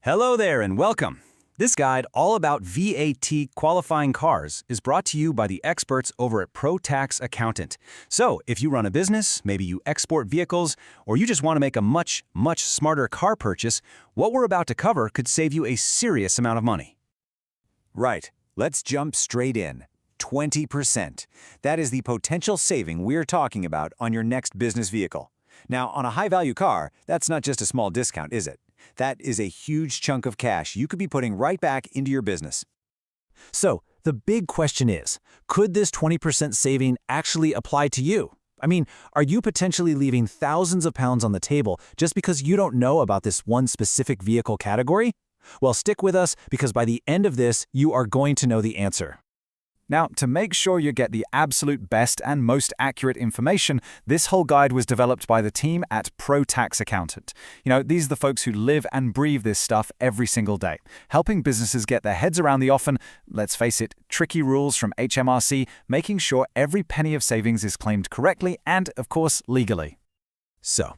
Hello there and welcome. This guide all about VAT qualifying cars is brought to you by the experts over at Pro Tax Accountant. So if you run a business, maybe you export vehicles, or you just want to make a much smarter car purchase, what we're about to cover could save you a serious amount of money. Right, let's jump straight in. 20%. That is the potential saving we're talking about on your next business vehicle. Now, on a high-value car, that's not just a small discount, is it? That is a huge chunk of cash you could be putting right back into your business. So, the big question is, could this 20% saving actually apply to you? I mean, are you potentially leaving thousands of pounds on the table just because you don't know about this one specific vehicle category? Well, stick with us because by the end of this, you are going to know the answer. Now, to make sure you get the absolute best and most accurate information, this whole guide was developed by the team at Pro Tax Accountant. These are the folks who live and breathe this stuff every single day, helping businesses get their heads around the often, let's face it, tricky rules from HMRC, making sure every penny of savings is claimed correctly and, of course, legally. So,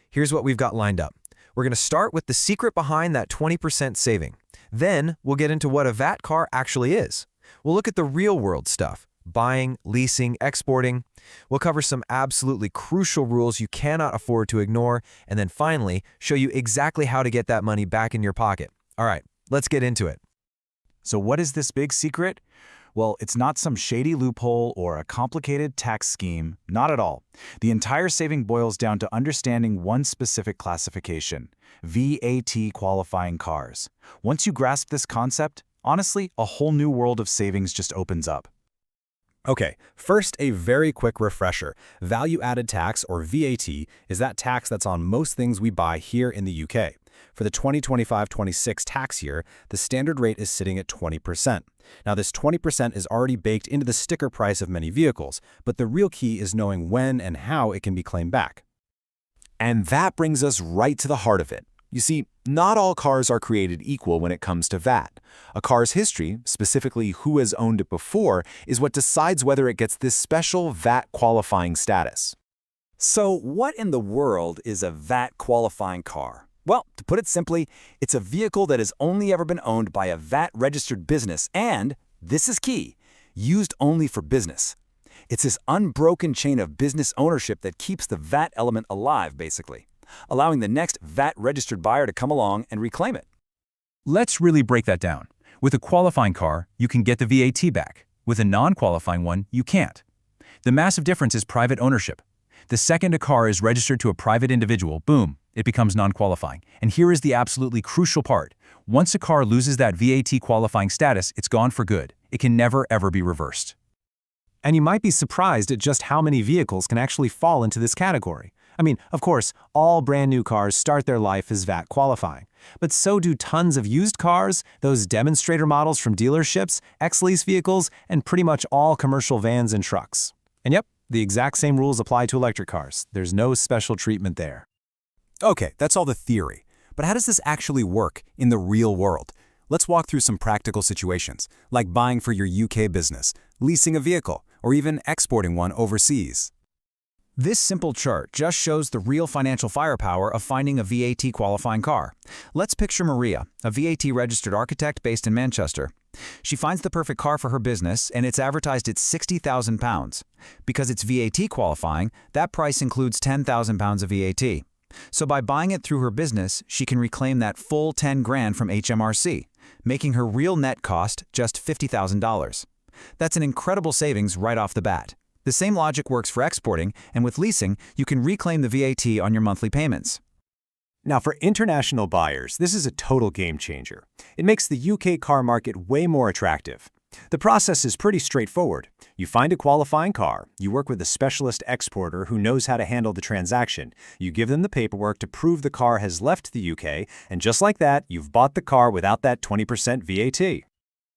here's what we've got lined up. We're going to start with the secret behind that 20% saving. Then, we'll get into what a VAT car actually is. We'll look at the real-world stuff, buying, leasing, exporting. We'll cover some absolutely crucial rules you cannot afford to ignore, and then finally, show you exactly how to get that money back in your pocket. All right, let's get into it. So what is this big secret? Well, it's not some shady loophole or a complicated tax scheme, not at all. The entire saving boils down to understanding one specific classification, VAT qualifying cars. Once you grasp this concept, honestly, a whole new world of savings just opens up. Okay, first a very quick refresher. Value-added tax, or VAT, is that tax that's on most things we buy here in the UK. For the 2025-26 tax year, the standard rate is sitting at 20%. Now, this 20% is already baked into the sticker price of many vehicles, but the real key is knowing when and how it can be claimed back. And that brings us right to the heart of it. You see, not all cars are created equal when it comes to VAT. A car's history, specifically who has owned it before, is what decides whether it gets this special VAT qualifying status. So what in the world is a VAT qualifying car? Well, to put it simply, it's a vehicle that has only ever been owned by a VAT-registered business and, this is key, used only for business. It's this unbroken chain of business ownership that keeps the VAT element alive, basically, allowing the next VAT-registered buyer to come along and reclaim it. Let's really break that down. With a qualifying car, you can get the VAT back. With a non-qualifying one, you can't. The massive difference is private ownership. The second a car is registered to a private individual, boom, it becomes non-qualifying. And here is the absolutely crucial part. Once a car loses that VAT qualifying status, it's gone for good. It can never, ever be reversed. And you might be surprised at just how many vehicles can actually fall into this category. I mean, of course, all brand new cars start their life as VAT qualifying. But so do tons of used cars, those demonstrator models from dealerships, ex-lease vehicles, and pretty much all commercial vans and trucks. And yep, the exact same rules apply to electric cars. There's no special treatment there. Okay, that's all the theory. But how does this actually work in the real world? Let's walk through some practical situations, like buying for your UK business, leasing a vehicle, or even exporting one overseas. This simple chart just shows the real financial firepower of finding a VAT qualifying car. Let's picture Maria, a VAT-registered architect based in Manchester. She finds the perfect car for her business, and it's advertised at £60,000. Because it's VAT qualifying, that price includes £10,000 of VAT. So by buying it through her business, she can reclaim that full $10,000 from HMRC, making her real net cost just $50,000. That's an incredible savings right off the bat. The same logic works for exporting, and with leasing, you can reclaim the VAT on your monthly payments. Now, for international buyers, this is a total game changer. It makes the UK car market way more attractive. The process is pretty straightforward. You find a qualifying car, you work with a specialist exporter who knows how to handle the transaction, you give them the paperwork to prove the car has left the UK, and just like that, you've bought the car without that 20% VAT.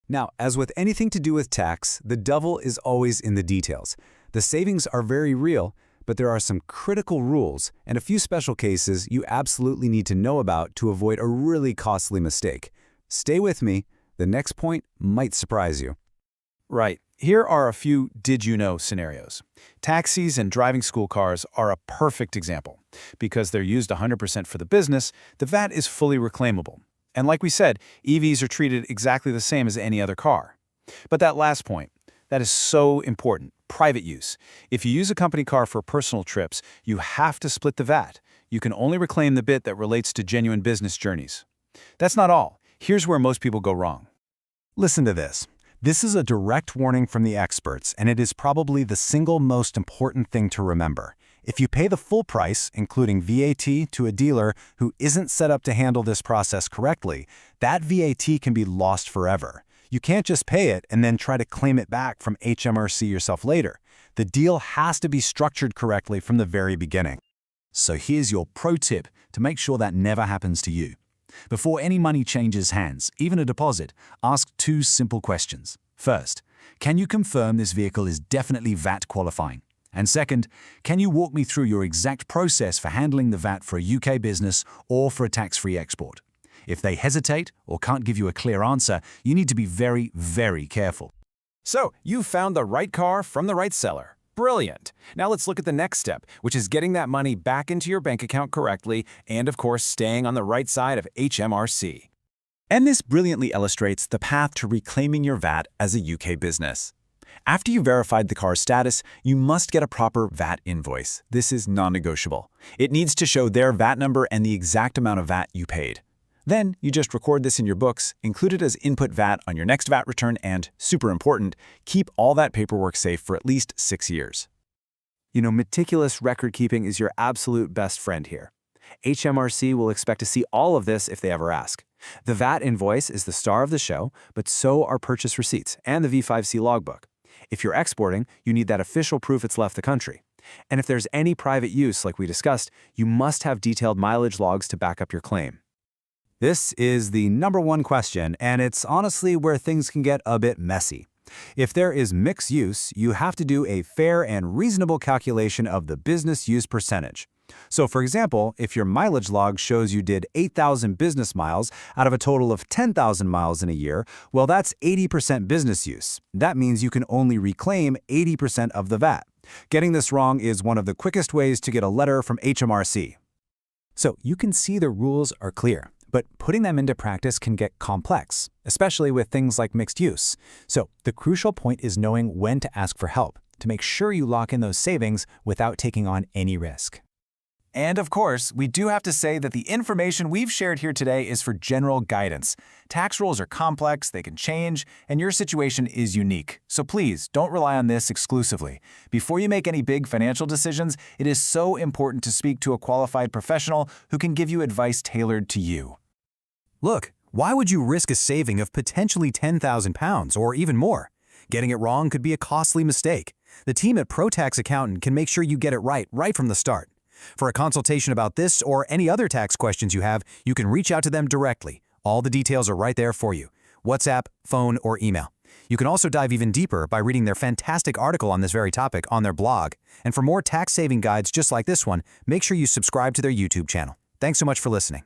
Now, as with anything to do with tax, the devil is always in the details. The savings are very real, but there are some critical rules and a few special cases you absolutely need to know about to avoid a really costly mistake. Stay with me. The next point might surprise you. Right. Here are a few did-you-know scenarios. Taxis and driving school cars are a perfect example. Because they're used 100% for the business, the VAT is fully reclaimable. And like we said, EVs are treated exactly the same as any other car. But that last point, that is so important, private use. If you use a company car for personal trips, you have to split the VAT. You can only reclaim the bit that relates to genuine business journeys. That's not all. Here's where most people go wrong. Listen to this. This is a direct warning from the experts, and it is probably the single most important thing to remember. If you pay the full price, including VAT, to a dealer who isn't set up to handle this process correctly, that VAT can be lost forever. You can't just pay it and then try to claim it back from HMRC yourself later. The deal has to be structured correctly from the very beginning. So here's your pro tip to make sure that never happens to you. Before any money changes hands, even a deposit, ask 2 simple questions. First, can you confirm this vehicle is definitely VAT qualifying? And second, can you walk me through your exact process for handling the VAT for a UK business or for a tax-free export? If they hesitate or can't give you a clear answer, you need to be very, very careful. So, you found the right car from the right seller. Brilliant. Now let's look at the next step, which is getting that money back into your bank account correctly and, of course, staying on the right side of HMRC. And this brilliantly illustrates the path to reclaiming your VAT as a UK business. After you verified the car's status, you must get a proper VAT invoice. This is non-negotiable. It needs to show their VAT number and the exact amount of VAT you paid. Then you just record this in your books, include it as input VAT on your next VAT return, and, super important, keep all that paperwork safe for at least 6 years. You know, meticulous record keeping is your absolute best friend here. HMRC will expect to see all of this if they ever ask. The VAT invoice is the star of the show, but so are purchase receipts and the V5C logbook. If you're exporting, you need that official proof it's left the country. And if there's any private use, like we discussed, you must have detailed mileage logs to back up your claim. This is the #1 question, and it's honestly where things can get a bit messy. If there is mixed use, you have to do a fair and reasonable calculation of the business use percentage. So for example, if your mileage log shows you did 8,000 business miles out of a total of 10,000 miles in a year, well, that's 80% business use. That means you can only reclaim 80% of the VAT. Getting this wrong is one of the quickest ways to get a letter from HMRC. So you can see the rules are clear, but putting them into practice can get complex, especially with things like mixed use. So the crucial point is knowing when to ask for help to make sure you lock in those savings without taking on any risk. And of course, we do have to say that the information we've shared here today is for general guidance. Tax rules are complex, they can change, and your situation is unique. So please, don't rely on this exclusively. Before you make any big financial decisions, it is so important to speak to a qualified professional who can give you advice tailored to you. Look, why would you risk a saving of potentially £10,000 or even more? Getting it wrong could be a costly mistake. The team at ProTax Accountant can make sure you get it right from the start. For a consultation about this or any other tax questions you have, you can reach out to them directly. All the details are right there for you. WhatsApp, phone, or email. You can also dive even deeper by reading their fantastic article on this very topic on their blog. And for more tax-saving guides just like this one, make sure you subscribe to their YouTube channel. Thanks so much for listening.